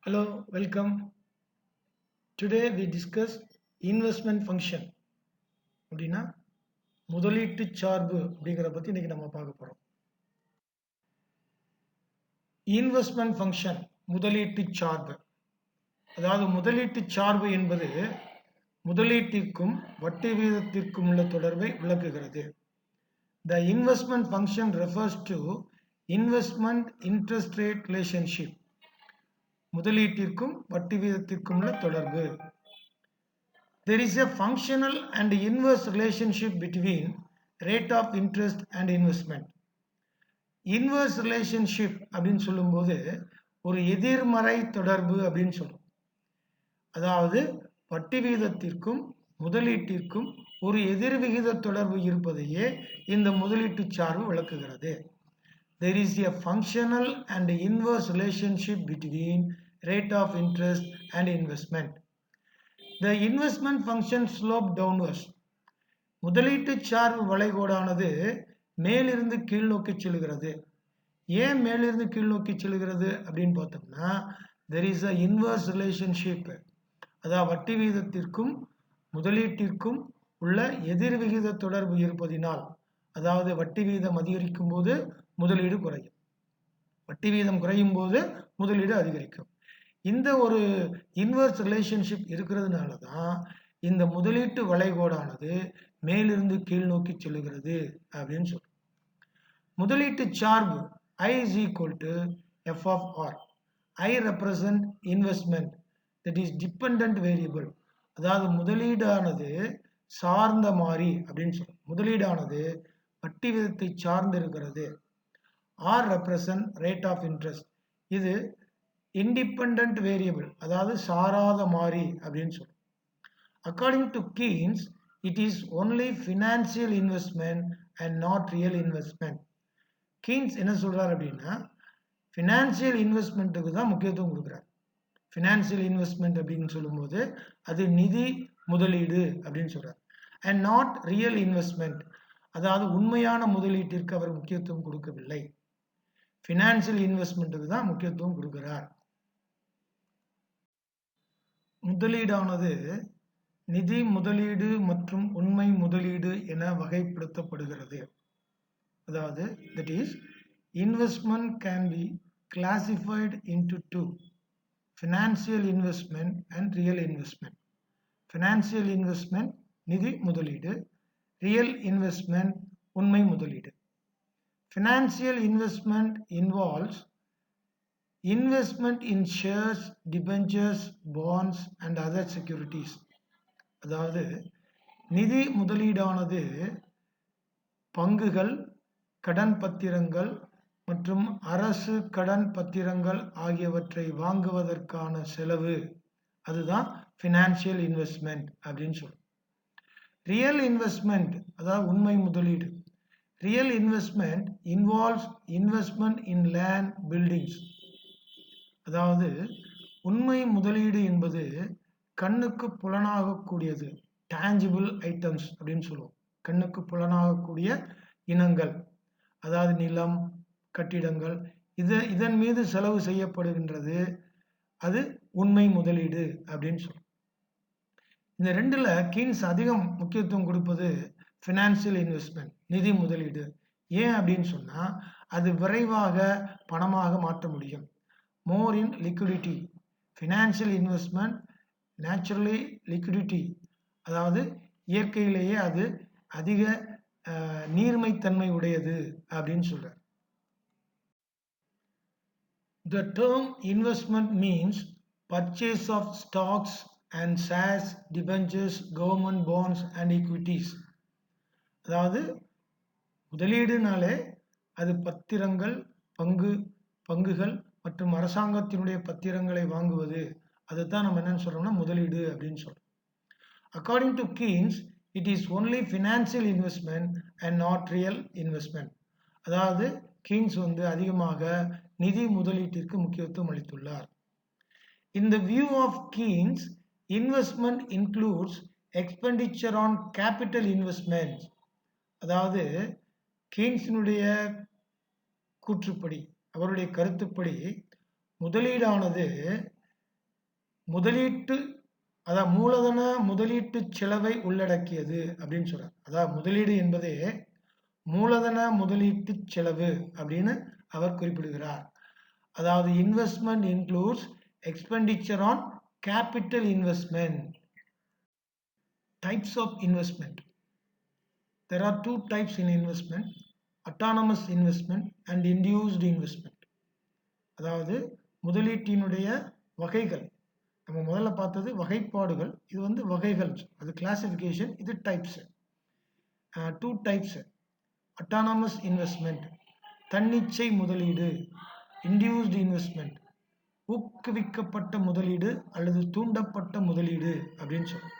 Hello, welcome. Today we discuss investment function. அப்படின்னா முதலீட்டு சார்பு அப்படிங்கிறத பற்றி இன்னைக்கு நம்ம பார்க்க போகிறோம். இன்வெஸ்ட்மெண்ட் ஃபங்க்ஷன் முதலீட்டு சார்பு, அதாவது முதலீட்டு சார்பு என்பது முதலீட்டிற்கும் வட்டி வீதத்திற்கும் உள்ள தொடர்பை விளக்குகிறது. The investment function refers to investment interest rate relationship. முதலீட்டிற்கும் வட்டி வீதத்திற்கும் உள்ள தொடர்பு. There is a functional and inverse relationship between rate of interest and investment. Inverse relationship அப்படின்னு சொல்லும்போது ஒரு எதிர்மறை தொடர்பு அப்படின்னு சொல்றோம். அதாவது வட்டி விகிதத்திற்கும் முதலீட்டிற்கும் ஒரு எதிர்விகித தொடர்பு இருப்பதையே இந்த முதலீட்டு சார்பு விளக்குகிறது. There is a functional and inverse relationship between rate of interest and investment. The investment function slope downwards. முதலீட்டு சார்பு வளைகோடானது மேலிருந்து கீழ் நோக்கி செல்கிறது. ஏன் மேலிருந்து கீழ் நோக்கி செல்கிறது அப்படின்னு பார்த்தோம்னா there is a inverse relationship. அதாவது வட்டி விகிதத்திற்கும் முதலீட்டிற்கும் உள்ள எதிர்விகித தொடர்பு இருப்பதினால், அதாவது வட்டி விகிதம் அதிகரிக்கும் போது முதலீடு குறையும், வட்டி விகிதம் குறையும் போது முதலீடு அதிகரிக்கும். இந்த ஒரு இன்வெர்ஸ் ரிலேஷன்ஷிப் இருக்கிறதுனால தான் இந்த முதலீட்டு வளைகோடானது மேலிருந்து கீழ் நோக்கி செல்லுகிறது அப்படின்னு சொல்றோம். முதலீட்டு சார்பு I is equal to f of r. I represent investment, that is dependent variable. அதாவது முதலீடானது சார்ந்த மாறி அப்படின்னு சொல்றோம். முதலீடானது வட்டி விகிதத்தை சார்ந்து இருக்கிறது. R represent rate of interest. இது independent variable, அதாவது சாராத மாறி அப்படின்னு சொல்றோம். According to Keynes, it is only financial investment and not real investment. Keynes என்ன சொல்றாரு அப்படின்னா ஃபினான்சியல் இன்வெஸ்ட்மெண்ட்டுக்கு தான் முக்கியத்துவம் கொடுக்குறாரு. ஃபினான்சியல் இன்வெஸ்ட்மெண்ட் அப்படின்னு சொல்லும்போது அது நிதி முதலீடு அப்படின்னு சொல்றாரு. அண்ட் நாட் ரியல் இன்வெஸ்ட்மெண்ட், அதாவது உண்மையான முதலீட்டிற்கு அவர் முக்கியத்துவம் கொடுக்கவில்லை. ஃபினான்சியல் இன்வெஸ்ட்மெண்ட்டுக்கு தான் முக்கியத்துவம் கொடுக்கிறார். முதலீடானது நிதி முதலீடு மற்றும் உண்மை முதலீடு என வகைப்படுத்தப்படுகிறது. அதாவது that is investment can be classified into two: financial investment and real investment. Financial investment நிதி முதலீடு, real investment உண்மை முதலீடு. Financial investment involves investment in shares, debentures, bonds and other securities. அதாவது நிதி முதலீடானது பங்குகள், கடன் பத்திரங்கள் மற்றும் அரசு கடன் பத்திரங்கள் ஆகியவற்றை வாங்குவதற்கான செலவு, அதுதான் ஃபினான்ஷியல் இன்வெஸ்ட்மெண்ட் அப்படின்னு சொல்றோம். ரியல் இன்வெஸ்ட்மெண்ட் அதாவது உண்மை முதலீடு. ரியல் இன்வெஸ்ட்மெண்ட் இன்வால்வ்ஸ் இன்வெஸ்ட்மெண்ட் இன் லேண்ட், பில்டிங்ஸ். அதாவது உண்மை முதலீடு என்பது கண்ணுக்கு புலனாகக்கூடியது, டேஞ்சிபிள் ஐட்டம்ஸ் அப்படின்னு சொல்லுவோம். கண்ணுக்கு புலனாகக்கூடிய இனங்கள், அதாவது நிலம், கட்டிடங்கள், இதன் மீது செலவு செய்யப்படுகின்றது, அது உண்மை முதலீடு அப்படின்னு சொல்லுவோம். இந்த ரெண்டுல கீன்ஸ் அதிகம் முக்கியத்துவம் கொடுப்பது ஃபினான்சியல் இன்வெஸ்ட்மெண்ட், நிதி முதலீடு. ஏன் அப்படின்னு சொன்னா அது விரைவாக பணமாக மாற்ற முடியும். More in liquidity. Financial investment naturally liquidity, அதாவது இயற்கையிலேயே அது அதிக நீர்மைத்தன்மை உடையது அப்படின்னு சொல்றார். The term investment means purchase of stocks and shares, debentures, government bonds and equities. அதாவது முதலீடுனாலே அது பத்திரங்கள், பங்குகள் மற்றும் அரசாங்கத்தினுடைய பத்திரங்களை வாங்குவது, அதுதான் நம்ம என்னன்னு சொல்றோம்னா முதலீடு அப்படின்னு சொல்றோம். According to Keynes, it is only financial investment and not real investment. அதாவது கீன்ஸ் அதிகமாக நிதி முதலீட்டிற்கு முக்கியத்துவம் அளித்துள்ளார். In the view of Keynes, investment includes expenditure on capital investments. அதாவது கீன்ஸினுடைய கூற்றுப்படி, அவருடைய கருத்துப்படி முதலீடானது முதலீட்டு அதாவது மூலதன முதலீட்டு செலவை உள்ளடக்கியது அப்படின்னு சொல்றார். அதாவது முதலீடு என்பதே மூலதன முதலீட்டு செலவு அப்படின்னு அவர் குறிப்பிடுகிறார். அதாவது investment includes expenditure on capital investment. Types of investment. There are two types in investment: autonomous investment and induced investment. அதாவது முதலீட்டினுடைய வகைகள். நம்ம முதல்ல பார்த்தது வகைப்பாடுகள், இது வந்து வகைகள், அது கிளாசிஃபிகேஷன், இது types. Two types: autonomous investment தன்னிச்சை முதலீடு, induced investment ஊக்குவிக்கப்பட்ட முதலீடு அல்லது தூண்டப்பட்ட முதலீடு அப்படின்னு சொல்றோம்.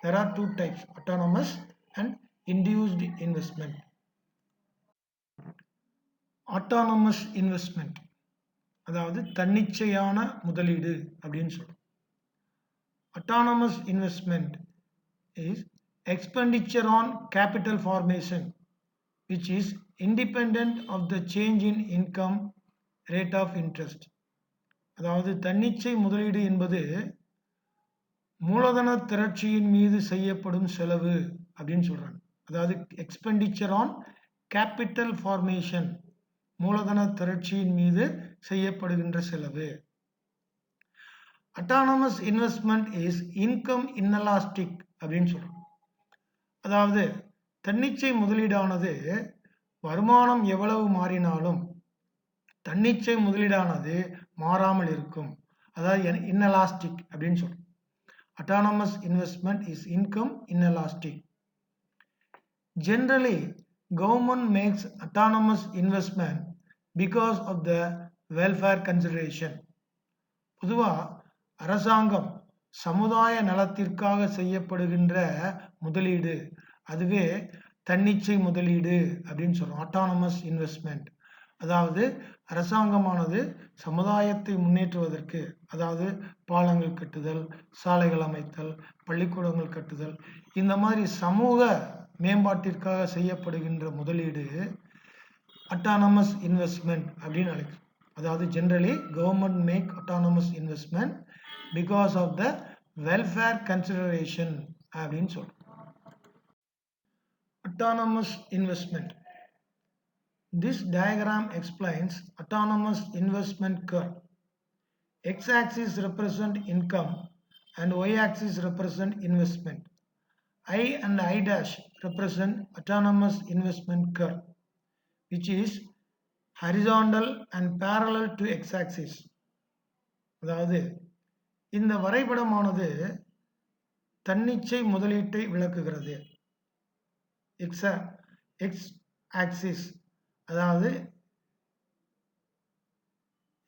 There are two types: autonomous and induced investment. autonomous investment அதாவது தன்னிச்சையான முதலீடு அப்படின்னு சொல்றோம். autonomous investment is expenditure on capital formation which is independent of the change in income rate of interest. அதாவது தன்னிச்சை முதலீடு என்பது மூலதன திரட்சியின் மீது செய்யப்படும் செலவு அப்படின்னு சொல்றாங்க. அதாவது எக்ஸ்பெண்டிச்சர் ஆன் கேபிட்டல் ஃபார்மேஷன், மூலதன திரட்சியின் மீது செய்யப்படுகின்ற செலவு. Autonomous investment is income inelastic அப்படின்னு சொல்றோம். அதாவது தன்னிச்சை முதலீடானது வருமானம் எவ்வளவு மாறினாலும் தன்னிச்சை முதலீடானது மாறாமல் இருக்கும். அதாவது இன்எலாஸ்டிக் அப்படின்னு சொல்றோம். autonomous investment is income inelastic. Generally, government makes autonomous investment because of the welfare consideration. பொதுவா அரசாங்கம் சமுதாய நலத்திற்காக செய்யப்படுகின்ற முதலீடு அதுவே தன்னிச்சை முதலீடு அப்படின்னு சொல்றோம். autonomous investment அதாவது அரசாங்கமானது சமுதாயத்தை முன்னேற்றுவதற்கு, அதாவது பாலங்கள் கட்டுதல், சாலைகள் அமைத்தல், பள்ளிக்கூடங்கள் கட்டுதல், இந்த மாதிரி சமூக மேம்பாட்டிற்காக செய்யப்படுகின்ற முதலீடு அட்டானமஸ் இன்வெஸ்ட்மெண்ட் அப்படின்னு அழைக்கிறோம். அதாவது generally government make autonomous investment because of the welfare consideration அப்படின்னு சொல்றோம். Autonomous investment. This diagram explains autonomous investment curve. X-axis represent income and Y-axis represent investment. I and I dash represent autonomous investment curve, which is horizontal and parallel to X-axis. அதாவது இந்த வரைபடமானது தன்னிச்சை முதலீட்டை விளக்குகிறது. X-axis அதாவது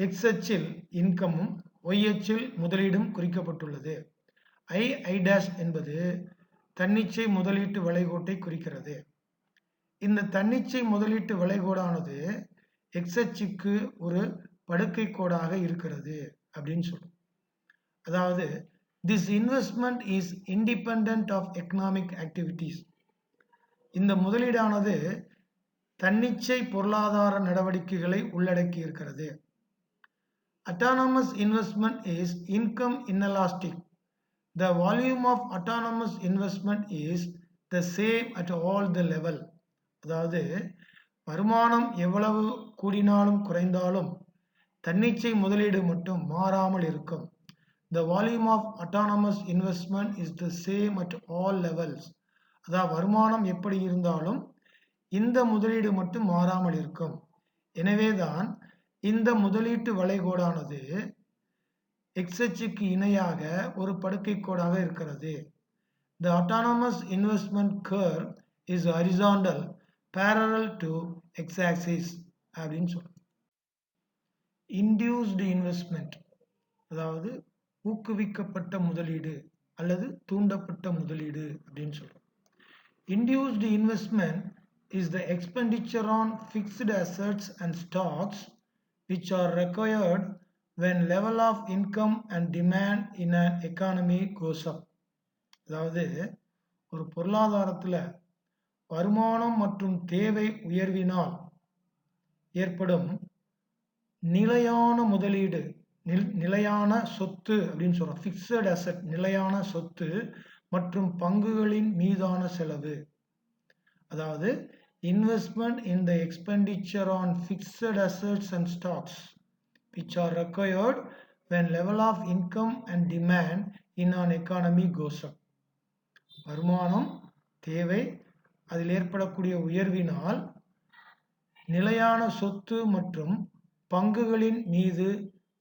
X அச்சில் இன்கமும் Y அச்சில் முதலீடும் குறிக்கப்பட்டுள்ளது. ஐ டேஷ் என்பது தன்னிச்சை முதலீட்டு வளைகோட்டை குறிக்கிறது. இந்த தன்னிச்சை முதலீட்டு வளைகோடானது எக்ஸ் அச்சுக்கு ஒரு படுக்கை கோடாக இருக்கிறது அப்படின்னு சொல்றோம். அதாவது this investment is independent of economic activities. இந்த முதலீடானது தன்னிச்சை பொருளாதார நடவடிக்கைகளை உள்ளடக்கி இருக்கிறது. autonomous investment is income inelastic. The volume of autonomous investment is the same at all the level. அதாவது வருமானம் எவ்வளவு கூடினாலும் குறைந்தாலும் தன்னிச்சை முதலீடு மட்டும் மாறாமல் இருக்கும். The volume of autonomous investment is the same at all levels. அதாவது வருமானம் எப்படி இருந்தாலும் இந்த முதலீடு மட்டும் மாறாமல் இருக்கும். எனவேதான் இந்த முதலீட்டு வளைகோடானது எக்ஸ் அச்சுக்கு இணையாக ஒரு படுக்கை கோடாக இருக்கிறது. The autonomous investment curve is horizontal parallel to x-axis அப்படின்னு சொல்றோம். Induced investment அதாவது ஊக்குவிக்கப்பட்ட முதலீடு அல்லது தூண்டப்பட்ட முதலீடு அப்படின்னு சொல்றோம். Induced investment is the expenditure on fixed assets and stocks which are required when level of income and demand in an economy goes up. அதாவது ஒரு பொருளாதாரத்தில் வருமானம் மற்றும் தேவை உயர்வினால் ஏற்படும் நிலையான முதலீடு நிலையான சொத்து அப்படின்னு சொல்றோம். ஃபிக்ஸட் அசெட் நிலையான சொத்து மற்றும் பங்குகளின் மீதான செலவு. அதாவது investment in the expenditure on fixed assets and stocks which are required when level of income and demand in an economy goes up. வருமானம் தேவை அதில் ஏற்படக்கூடிய உயர்வினால் நிலையான சொத்து மற்றும் பங்குகளின் மீது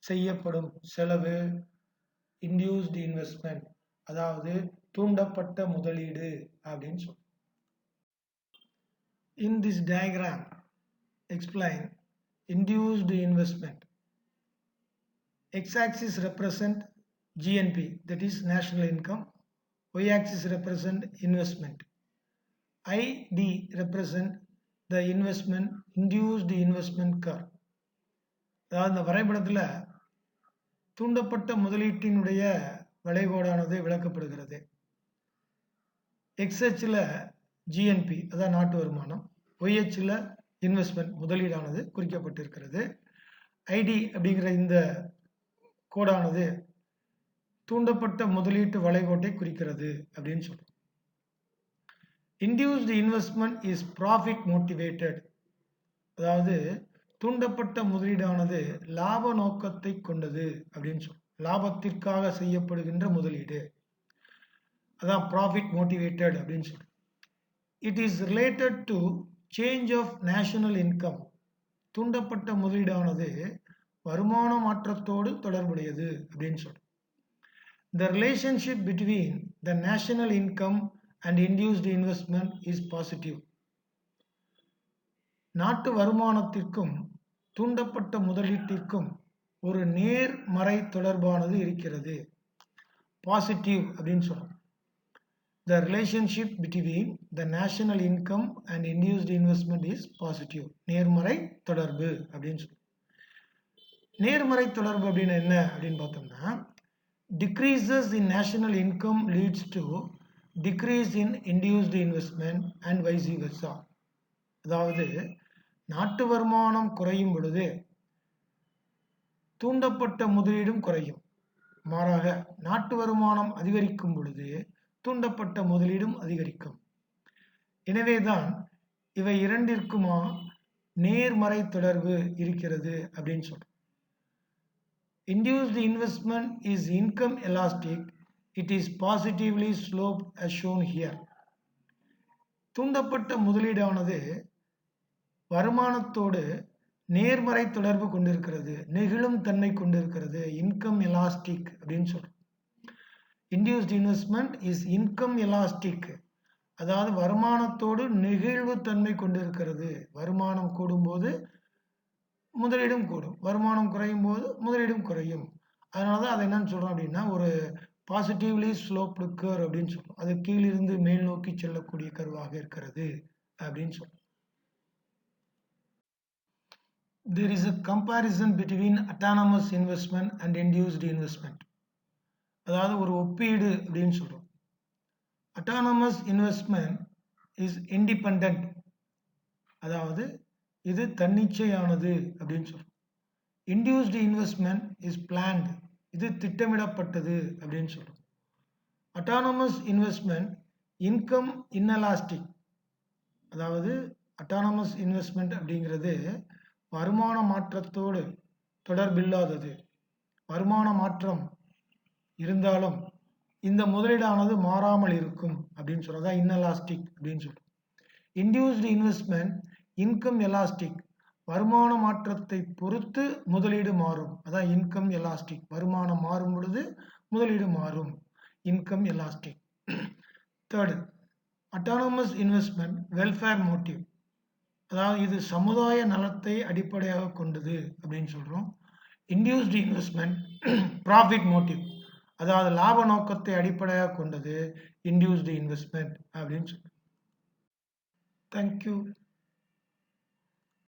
செய்யப்படும் செலவு இன்டியூஸ்டு இன்வெஸ்ட்மெண்ட், அதாவது தூண்டப்பட்ட முதலீடு அப்படின்னு சொல்றோம். In this diagram explain induced investment. X-axis represent GNP, that is national income. Y-axis represent investment. ID represent the investment induced investment curve. அதாவது இந்த வரைபடத்தில் தூண்டப்பட்ட முதலீட்டினுடைய வளைகோடானது விளக்கப்படுகிறது. எக்ஸ்ஹெச்சில் ஜிஎன்பி அதாவது நாட்டு வருமானம், ஒய்ஹெச்சில் இன்வெஸ்ட்மெண்ட் முதலீடானது குறிக்கப்பட்டிருக்கிறது. ஐடி அப்படிங்கிற இந்த கோடானது தூண்டப்பட்ட முதலீட்டு வளைகோட்டை குறிக்கிறது அப்படின்னு சொல்றோம். Induced investment is profit motivated, அதாவது தூண்டப்பட்ட முதலீடானது லாப நோக்கத்தை கொண்டது அப்படின்னு சொல்றோம். லாபத்திற்காக செய்யப்படுகின்ற முதலீடு, அதான் ப்ராஃபிட் மோட்டிவேட்டட் அப்படின்னு சொல்றோம். It is related to change of national income. தூண்டப்பட்ட முதலீடானது வருமான மாற்றத்தோடு தொடர்புடையது அப்படின்னு சொல்றோம். The relationship between the national income and induced investment is positive. நாட்டு வருமானத்திற்கும் தூண்டப்பட்ட முதலீட்டிற்கும் ஒரு நேர்மறை தொடர்பானது இருக்கிறது. பாசிட்டிவ் அப்படின்னு சொல்றோம். The relationship between the national income and induced investment is positive. நேர்மறை தொடர்பு அப்படின்னு சொல்றோம். நேர்மறை தொடர்பு அப்படின்னு என்ன அப்படின்னு பார்த்தோம்னா, decreases in national income leads to decrease in induced investment and vice versa. அதாவது நாட்டு வருமானம் குறையும் பொழுது தூண்டப்பட்ட முதலீடும் குறையும். மாறாக நாட்டு வருமானம் அதிகரிக்கும் பொழுது தூண்டப்பட்ட முதலீடும் அதிகரிக்கும். எனவேதான் இவை இரண்டிற்குமா நேர்மறை தொடர்பு இருக்கிறது அப்படின்னு சொல்றோம். Induced investment is income elastic. It is positively sloped as shown here. தூண்டப்பட்ட முதலீடானது வருமானத்தோடு நேர்மறை தொடர்பு கொண்டிருக்கிறது, நெகிழும் தன்மை கொண்டிருக்கிறது. இன்கம் எலாஸ்டிக் அப்படின்னு சொல்றோம். Induced investment is income elastic, அதாவது வருமானத்தோடு நெகிழ்வு தன்மை கொண்டிருக்கிறது. வருமானம் கூடும்போது முதலீடும் கூடும், வருமானம் குறையும் போது முதலீடும் குறையும். அதனால தான் அதை என்னன்னு சொல்றோம் அப்படின்னா ஒரு பாசிட்டிவ்லி ஸ்லோப்டு கர்வ் அப்படின்னு சொல்றோம். அது கீழிருந்து மேல் நோக்கி செல்லக்கூடிய கர்வாக இருக்கிறது அப்படின்னு சொல்றோம். There is a comparison between autonomous investment and induced investment. அதாவது ஒரு ஒப்பீடு அப்படின்னு சொல்றோம். Autonomous investment is independent, அதாவது இது தன்னிச்சையானது அப்படின்னு சொல்றோம். Induced investment is planned, இது திட்டமிடப்பட்டது அப்படின்னு சொல்றோம். Autonomous investment income inelastic, அதாவது autonomous investment அப்படிங்கிறது வருமான மாற்றத்தோடு தொடர்பில்லாதது. வருமான மாற்றம் இருந்தாலும் இந்த முதலீடானது மாறாமல் இருக்கும் அப்படின்னு சொல்றதா இன்எலாஸ்டிக் அப்படின்னு சொல்றோம். இன்டியூஸ்டு இன்வெஸ்ட்மெண்ட் இன்கம் எலாஸ்டிக், வருமான மாற்றத்தை பொறுத்து முதலீடு மாறும். அதான் இன்கம் எலாஸ்டிக். வருமானம் மாறும் பொழுது முதலீடு மாறும். Income elastic. Third, autonomous investment welfare motive, அதாவது இது சமுதாய நலத்தை அடிப்படையாக கொண்டது அப்படின்னு சொல்றோம். இன்டியூஸ்டு இன்வெஸ்ட்மெண்ட் ப்ராஃபிட் மோட்டிவ், அதாவது லாப நோக்கத்தை அடிப்படையாக கொண்டது இன்டியூஸ்டு இன்வெஸ்ட்மெண்ட் அப்படின்னு சொல்றோம். தேங்க்யூ.